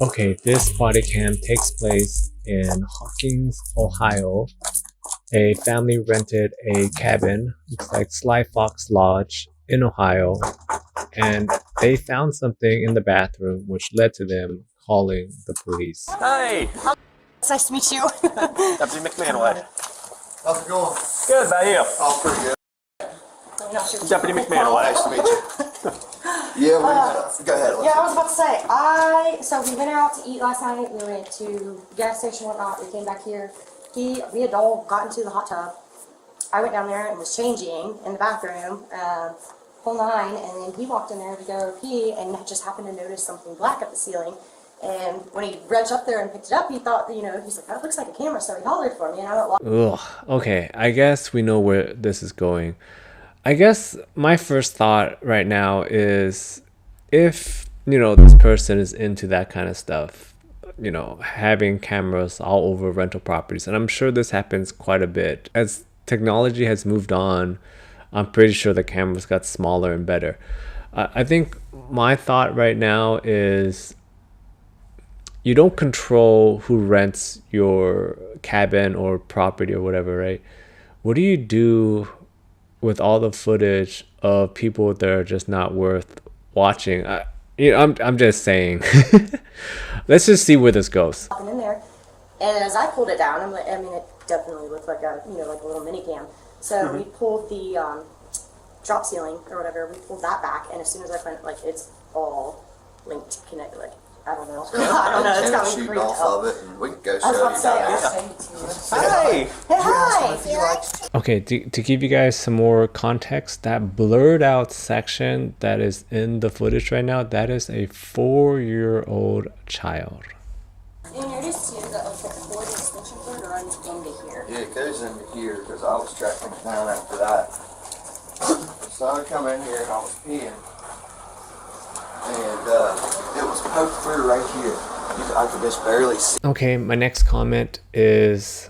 Okay, this body cam takes place in Hawkins, Ohio. A family rented a cabin, looks like Sly Fox Lodge in Ohio, and they found something in the bathroom which led to them calling the police. Hey! It's nice to meet you. Deputy McManaway. How's it going? Good, about you? Oh, pretty good. Deputy McManaway. Nice to meet you. Yeah, go ahead. Yeah, I was about to say, so we went out to eat last night. We went to the gas station and whatnot. We came back here. We had all got into the hot tub. I went down there and was changing in the bathroom, whole nine, and then he walked in there to go pee and just happened to notice something black at the ceiling. And when he reached up there and picked it up, he thought, he's like, that looks like a camera, so he hollered for me, and I went, Ugh, okay, I guess we know where this is going. I guess my first thought right now is if, this person is into that kind of stuff, having cameras all over rental properties, and I'm sure this happens quite a bit. As technology has moved on, I'm pretty sure the cameras got smaller and better. I think my thought right now is you don't control who rents your cabin or property or whatever, right? What do you do with all the footage of people that are just not worth watching? I'm just saying. Let's just see where this goes. in there, and as I pulled it down, it definitely looked like a little mini cam. So we pulled the drop ceiling or whatever. We pulled that back, and as soon as I went, it's all linked, connected. I don't know. I don't know. It's got me freaked out. Of it, and we can go I was show about you to say, guys. Hey! Hi. Okay, to give you guys some more context, that blurred out section that is in the footage right now, that is a 4-year-old child. You noticed too that the cord extension cord runs into here. Yeah, it goes into here because I was tracking it down after that. So I come in here and I was peeing. And it was poked through right here. I could just barely see. Okay, my next comment is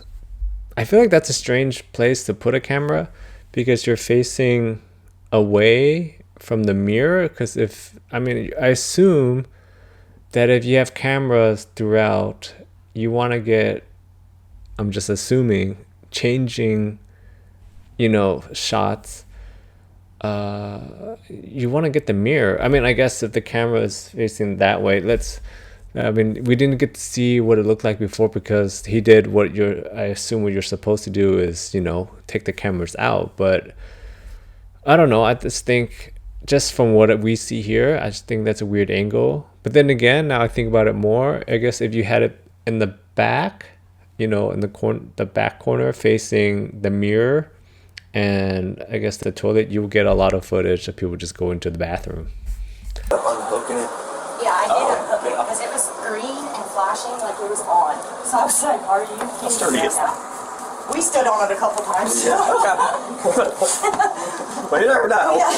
I feel like that's a strange place to put a camera because you're facing away from the mirror. Because I assume that if you have cameras throughout, you want to get, I'm just assuming, changing, shots. You want to get the mirror. I guess if the camera is facing that way, we didn't get to see what it looked like before because he did I assume what you're supposed to do is, take the cameras out. But I don't know. I just think just from what we see here, I just think that's a weird angle. But then again, now I think about it more, I guess if you had it in the back, in the back corner facing the mirror, and I guess the toilet, you'll get a lot of footage of people just going to the bathroom. Unhooking it. Yeah, I did unhook it because it was green and flashing like it was on. So I was like, are you kidding me? We stood on it a couple times. But you never know. Yeah.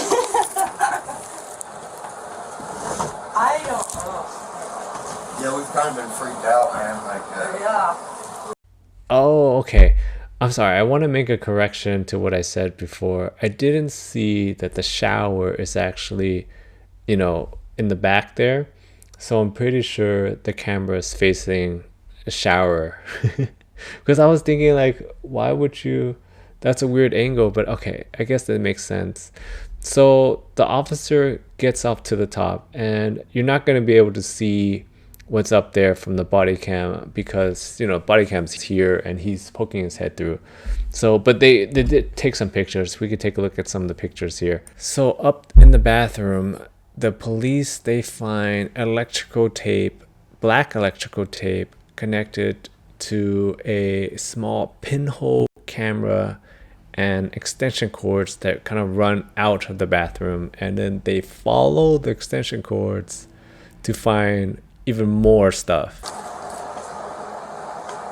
I don't know. Yeah, we've kind of been freaked out, man. Yeah. Oh, okay. I'm sorry, I want to make a correction to what I said before. I didn't see that the shower is actually, in the back there. So I'm pretty sure the camera is facing a shower. Because I was thinking why would you? That's a weird angle, but okay, I guess that makes sense. So the officer gets up to the top and you're not going to be able to see what's up there from the body cam because body cam's here and he's poking his head through. So but they did take some pictures. We could take a look at some of the pictures here. So up in the bathroom, the police, they find black electrical tape connected to a small pinhole camera and extension cords that kind of run out of the bathroom, and then they follow the extension cords to find even more stuff.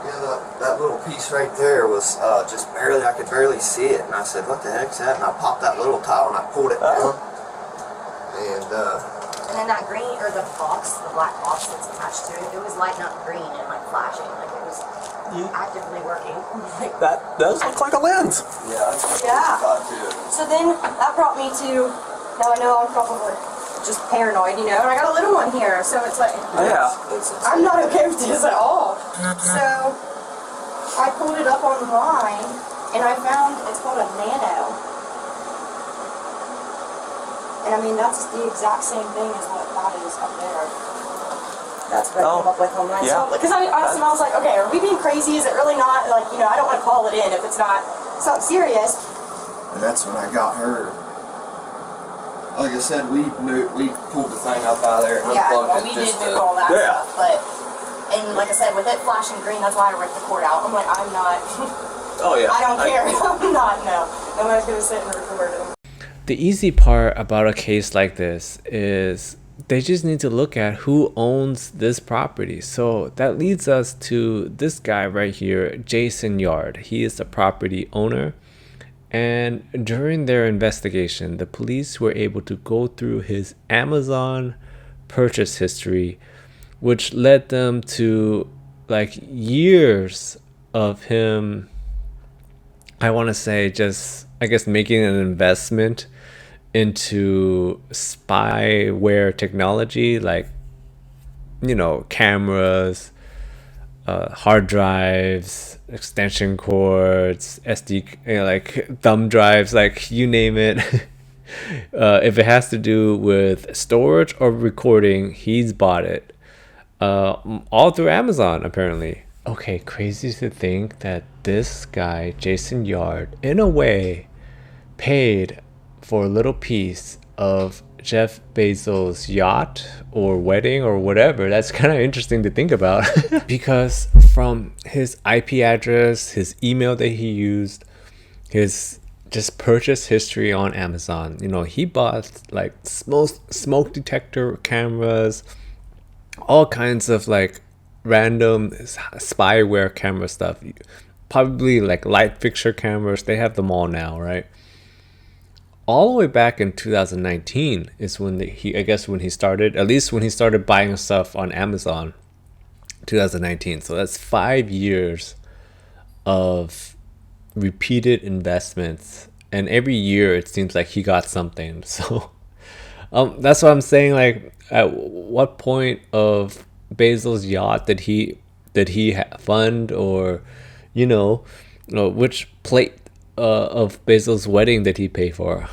Yeah, that little piece right there was just barely, I could barely see it. And I said, what the heck's that? And I popped that little tile and I pulled it down. And then that green, or the black box that's attached to it, it was lighting up green and flashing. It was actively working. That does look like a lens. yeah, that's what I thought too. So then that brought me to, now I know I'm probably just paranoid, you know, and I got a little one here, so it's like, Yeah. I'm not okay with this at all. So I pulled it up online, and I found it's called a Nano. And I mean, that's the exact same thing as what that is up there. That's what I came up with online. Yeah. So, because I asked him, I was like, okay, are we being crazy? Is it really not? Like, you know, I don't want to call it in if it's not something serious. And that's when I got her. Like I said, we pulled the thing up out of there and Yeah, unplugged well, it. we did just move all that Yeah. stuff, but, and like I said, with it flashing green, that's why I ripped the cord out. I'm like, I'm not, Oh yeah. I don't care. I'm not, no. Nobody's going to sit and record it. The easy part about a case like this is they just need to look at who owns this property. So that leads us to this guy right here, Jason Yard. He is the property owner. And during their investigation, the police were able to go through his Amazon purchase history, which led them to like years of him, I want to say, just, I guess, making an investment into spyware technology, like, you know, cameras, hard drives, extension cords, SD, you know, like thumb drives, like you name it. If it has to do with storage or recording, he's bought it. All through Amazon, apparently. Okay, crazy to think that this guy, Jason Yard, in a way, paid for a little piece of Jeff Bezos' yacht or wedding or whatever. That's kind of interesting to think about. Because from his IP address, his email that he used, his just purchase history on Amazon, you know, he bought like smoke detector cameras, all kinds of like random spyware camera stuff, probably like light fixture cameras. They have them all now, right? All the way back in 2019 is when when he started, at least when he started buying stuff on Amazon, 2019. So that's 5 years of repeated investments, and every year it seems like he got something. So that's what I'm saying. Like, at what point of Bezos' yacht did he fund, or which plate of Bezos' wedding did he pay for?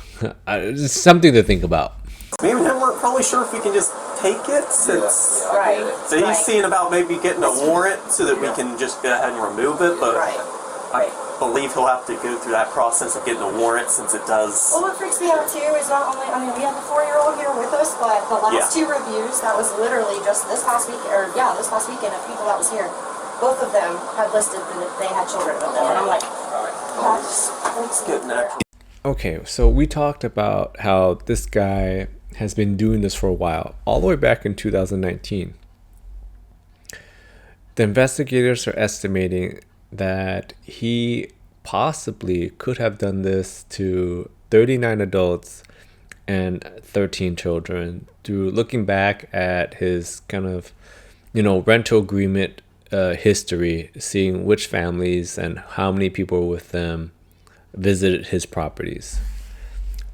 It's something to think about. Me and him weren't probably sure if we can just take it since. Yeah, I get it. So he's seeing about maybe getting a warrant so that we can just go ahead and remove it, but I believe he'll have to go through that process of getting a warrant since it does. Well, what freaks me out too is not only, I mean, we have the 4-year-old here with us, but the last 2 reviews, that was literally just this past week, this past weekend of people that was here, both of them had listed that they had children with them, and I'm like, that just freaks me out. Okay, so we talked about how this guy has been doing this for a while, all the way back in 2019. The investigators are estimating that he possibly could have done this to 39 adults and 13 children through looking back at his kind of, rental agreement history, seeing which families and how many people were with them visited his properties.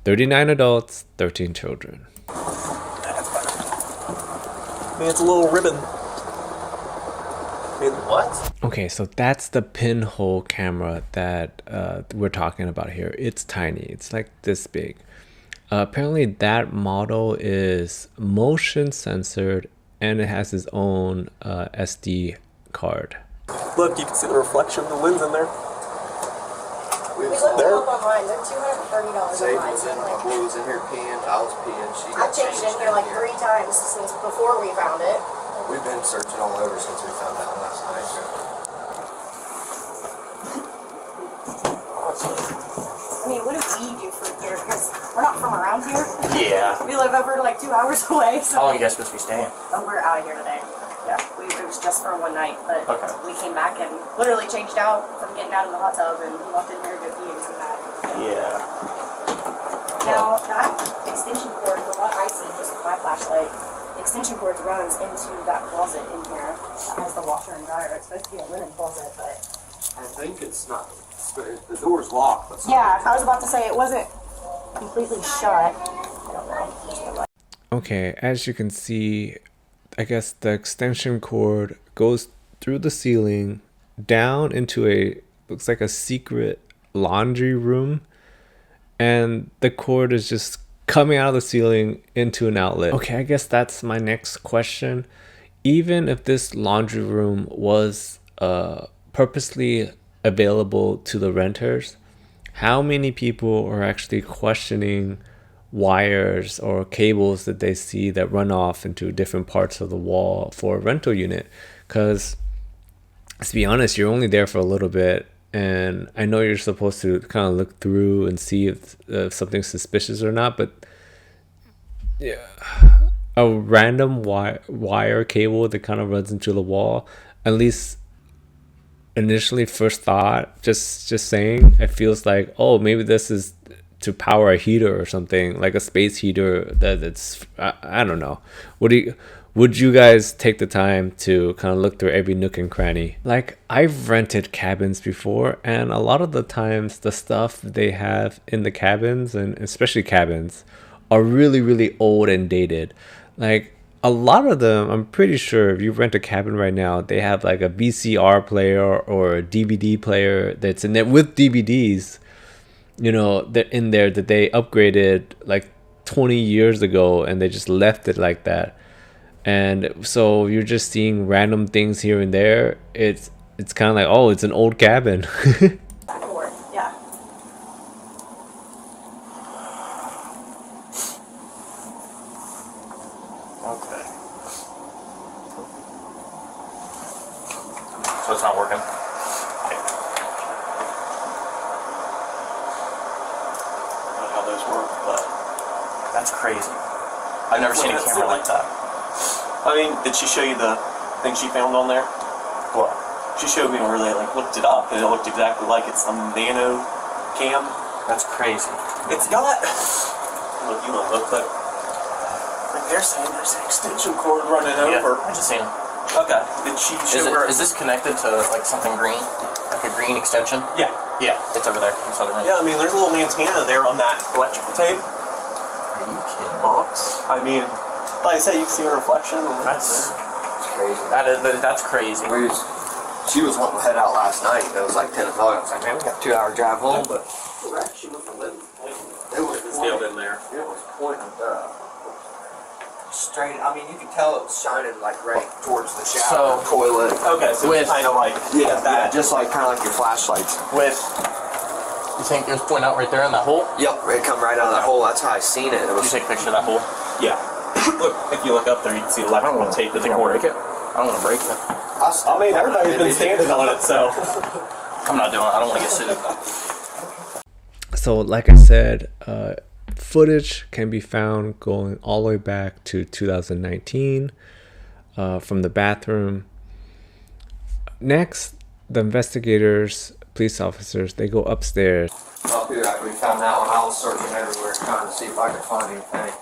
39 adults, 13 children. I mean, it's a little ribbon. I mean, what? Okay, so that's the pinhole camera that we're talking about here. It's tiny. It's like this big. Apparently that model is motion censored and it has its own SD card. Look, you can see the reflection of the lens in there. We looked them up online, they're $230 Sadie online. was in, my boy was in here peeing, I was peeing, she I got changed in here like 3 times since before we found it. We've been searching all over since we found out last night. I mean, what do we do for here? Because we're not from around here. Yeah. We live over like 2 hours away. So How long are you guys supposed to be staying? we're out of here today. Yeah, it was just for one night, but Okay. we came back and literally changed out from getting out of the hot tub and walked in here to go pee and come back. Yeah. Now, that extension cord, from what I see just with my flashlight, the extension cord runs into that closet in here that has the washer and dryer. It's supposed to be a linen closet, but... I think it's not, the door's locked. But yeah, I was about to say it wasn't completely shut. I don't know. Okay, as you can see, I guess the extension cord goes through the ceiling down into a looks like a secret laundry room, and the cord is just coming out of the ceiling into an outlet. Okay, I guess that's my next question. Even if this laundry room was purposely available to the renters, how many people are actually questioning wires or cables that they see that run off into different parts of the wall for a rental unit? Because to be honest, you're only there for a little bit, and I know you're supposed to kind of look through and see if something's suspicious or not, but yeah, a random wire cable that kind of runs into the wall, at least initially first thought, just saying, it feels like, oh, maybe this is to power a heater or something, like a space heater that's I don't know. Would you guys take the time to kind of look through every nook and cranny? Like, I've rented cabins before, and a lot of the times the stuff they have in the cabins, and especially cabins, are really, really old and dated. Like, a lot of them, I'm pretty sure if you rent a cabin right now, they have like a VCR player or a DVD player that's in there with DVDs, you know, that in there that they upgraded like 20 years ago, and they just left it like that. And so you're just seeing random things here and there. It's kind of like, oh, it's an old cabin. Yeah. Okay. So it's not working? I don't know how those work, but That's crazy. I've never seen a That's camera it. like that. I mean, did she show you the thing she found on there? What? She showed me where they like looked it up, and it looked exactly like it's some nano cam. That's crazy. It's got. Look, you want to look like. Like they're saying there's an extension cord running over. I just seen it. Okay. Did she show her? Is this connected to like something green? Like a green extension? Yeah. Yeah, it's over there. It's over there. Yeah, I mean, there's a little antenna there on that electrical tape Are you kidding? box. I mean, like I said, you can see her reflection. That's crazy. that's crazy. She was wanting to head out last night. It was like 10 o'clock. I was like, man, we got a 2-hour drive home, but she was Still in there. It was pointing straight. I mean, you could tell it was shining like right towards the shower toilet. Okay, so With- it's kind of like Yeah, that. just like kind of like your flashlights. With, you think it was pointing out right there in that hole? Yep, it come right out of that hole. That's how I seen it. It Did you was take a picture of that hole? Yeah. Look, if you look up there, you can see electrical tape. Did they break it? I don't want to break it. I mean, everybody's been standing on it, so. I'm not doing it. I don't want to get sued. So like I said, footage can be found going all the way back to 2019 from the bathroom. Next, the investigators, police officers, they go upstairs. up here after we found that one. I was searching everywhere trying to see if I could find anything.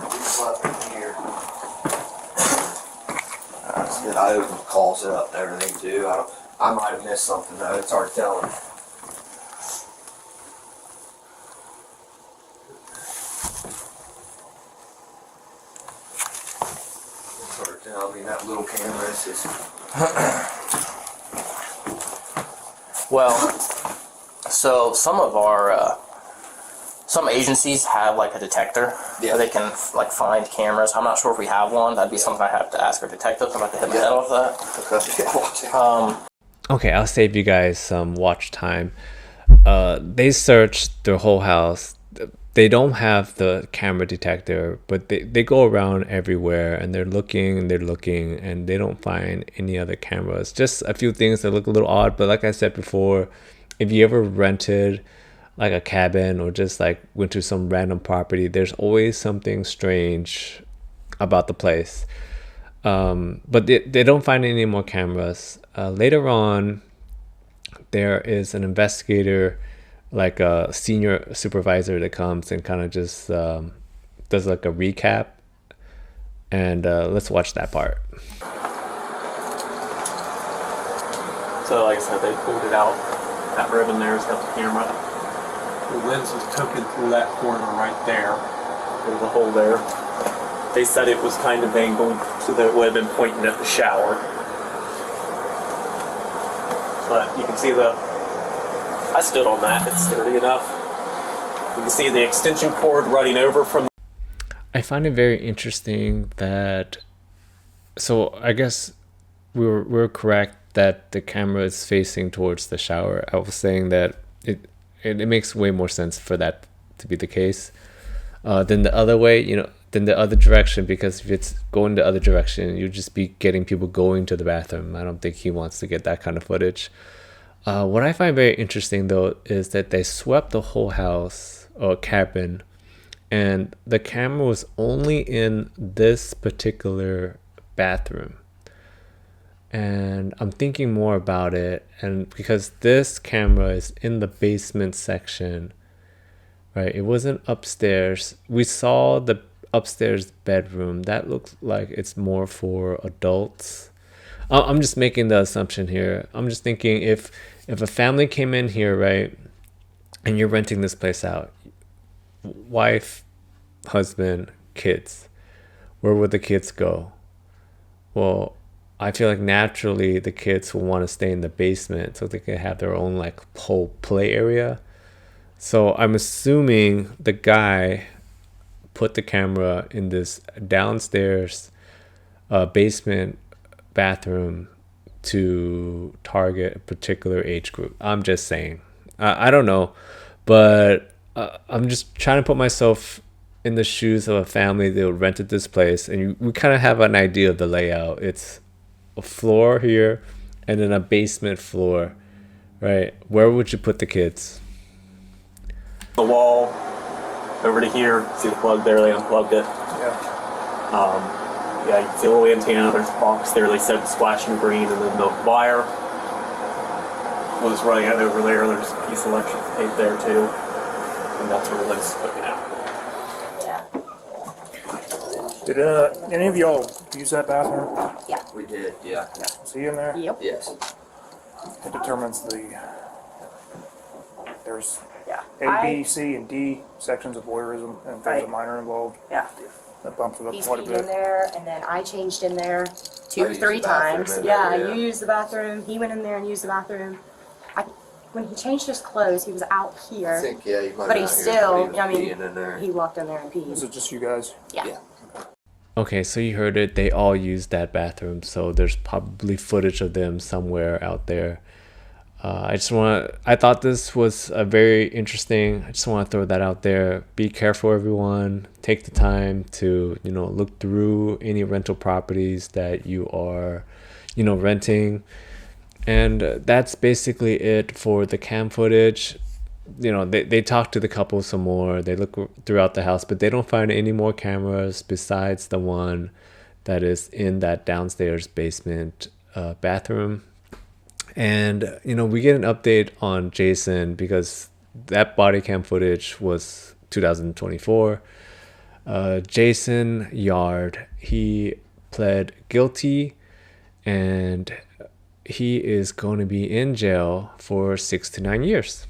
We slept in here. That's good. I opened the closet up and everything too. I might have missed something though. It's hard telling. It's hard to tell. I mean, that little camera is just. Well, so some of our some agencies have like a detector Yeah. where they can like find cameras. I'm not sure if we have one. That'd be something I have to ask our detectives. I'm about to hit my head off that. Okay. Yeah, watch it. Okay, I'll save you guys some watch time. They searched their whole house. They don't have the camera detector, but they go around everywhere, and they're looking and they don't find any other cameras. Just a few things that look a little odd, but like I said before, if you ever rented like a cabin or just like went to some random property, there's always something strange about the place. But they don't find any more cameras. Later on, there is an investigator, like a senior supervisor, that comes and kind of just does like a recap. And let's watch that part. So, like I said, they pulled it out. That ribbon there's got the camera. The lens is poking through that corner right there. There's a hole there. They said it was kind of angled so that it would have been pointing at the shower. But you can see I stood on that, it's sturdy enough. You can see the extension cord running over from. I find it very interesting that, so I guess we're correct that the camera is facing towards the shower. I was saying that it makes way more sense for that to be the case than the other way, than the other direction, because if it's going the other direction, you'd just be getting people going to the bathroom. I don't think he wants to get that kind of footage. What I find very interesting though is that they swept the whole house or cabin, and the camera was only in this particular bathroom. And I'm thinking more about it, and because this camera is in the basement section, right? It wasn't upstairs. We saw the upstairs bedroom. That looks like it's more for adults. I'm just making the assumption here. I'm just thinking if a family came in here, right, and you're renting this place out, wife, husband, kids, where would the kids go? Well, I feel like naturally the kids will want to stay in the basement so they can have their own like whole play area. So I'm assuming the guy put the camera in this downstairs basement bathroom to target a particular age group. I'm just saying. I don't know, but I'm just trying to put myself in the shoes of a family that rented this place, and we kind of have an idea of the layout. It's a floor here and then a basement floor, right? Where would you put the kids? The wall over to here. See the plug there? They unplugged it. Yeah, you can see a little antenna. There's a box there. They said splashing green, and then the wire was running out over there. There's a piece of electric tape there too, and that's where Lynn's looking at. Did any of y'all use that bathroom? Yeah. We did, yeah. Was he in there? Yep. Yes. It determines there's Yeah. A, B, C, and D sections of voyeurism, and if there's a Right. minor involved, Yeah. that bumps it up He's quite a peed bit. in there, and then I changed in there I used three the bathroom times. in Yeah, there, yeah. you used the bathroom. He went in there and used the bathroom. When he changed his clothes, he was out here. I think, yeah, you might But he not hear still, somebody I mean, peeing in there. he walked in there and Is peed. it just you guys? Yeah. Yeah. Okay, so you heard it. They all used that bathroom, so there's probably footage of them somewhere out there. I thought this was a very interesting. I just want to throw that out there. Be careful, everyone. Take the time to, look through any rental properties that you are, renting. And that's basically it for the cam footage. They talk to the couple some more. They look throughout the house, but they don't find any more cameras besides the one that is in that downstairs basement bathroom. And, we get an update on Jason because that body cam footage was 2024. Jason Yard, he pled guilty, and he is going to be in jail for 6 to 9 years.